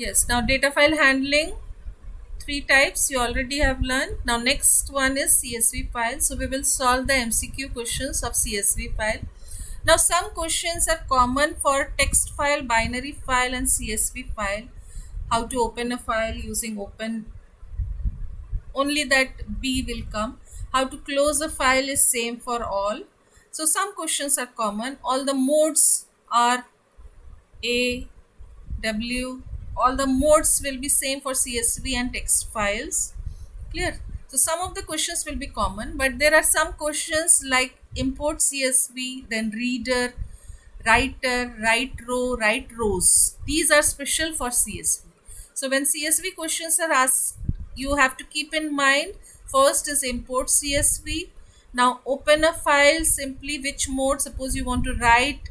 Yes, now data file handling, three types you already have learned. Now next one is CSV file. So we will solve the MCQ questions of CSV file. Now some questions are common for text file, binary file and CSV file. How to open a file using open, only that B will come. How to close a file is same for all. So some questions are common. All the modes are A, W, all the modes will be same for CSV and text files. Clear? So some of the questions will be common, but there are some questions like import CSV, then reader, writer, write row, write rows. These are special for CSV. So when CSV questions are asked, you have to keep in mind first is import CSV. Now open a file, simply which mode, suppose you want to write,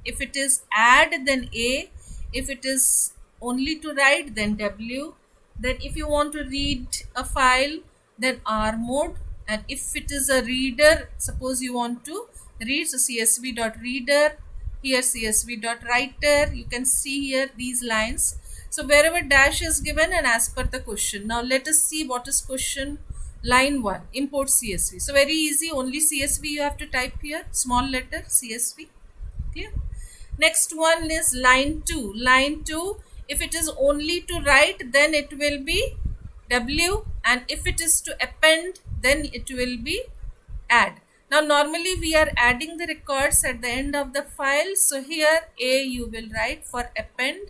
if it is add then A, if it is only to write then W, then if you want to read a file then R mode, and if it is a reader, suppose you want to read, so CSV.reader, here CSV.writer, you can see here these lines. So wherever dash is given and as per the question. Now let us see what is question. Line 1, import CSV. So very easy, only CSV you have to type here, small letter CSV. Clear? Next one is line 2. Line 2, if it is only to write then it will be W, and if it is to append then it will be add. Now normally we are adding the records at the end of the file. So here A you will write for append.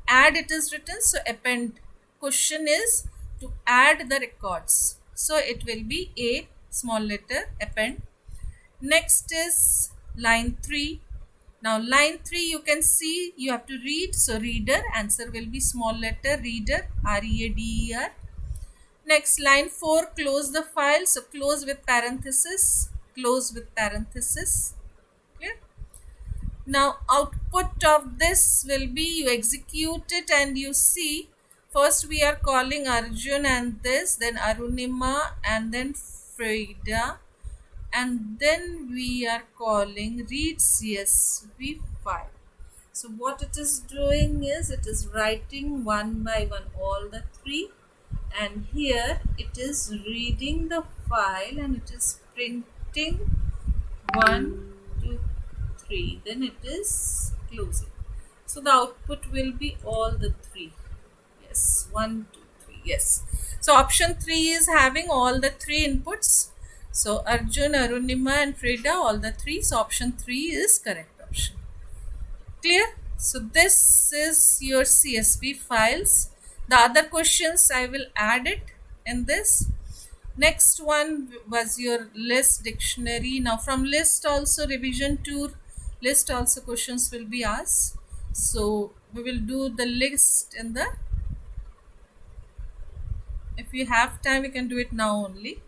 Add it is written, so append. Question is to add the records. So it will be A, small letter, append. Next is line 3. Now line 3 you can see you have to read, so reader, answer will be small letter reader, R-E-A-D-E-R. Next line 4, close the file, so close with parenthesis, close with parenthesis. Clear? Now output of this will be you execute it and you see, first we are calling Arjun and this, then Arunima and then Frida, and then we are calling read CSV file. So what it is doing is it is writing one by one all the three, and here it is reading the file and it is printing 1, 2, 3, then it is closing. So the output will be all the three. Yes, 1, 2, 3. Yes. So option 3 is having all the three inputs. So Arjun, Arunima and Frida, all the three. So option 3 is correct option. Clear? So this is your CSV files. The other questions I will add it in this. Next one was your list dictionary. Now from list also revision tour, list also questions will be asked. So we will do the list in the, if you have time we can do it now only.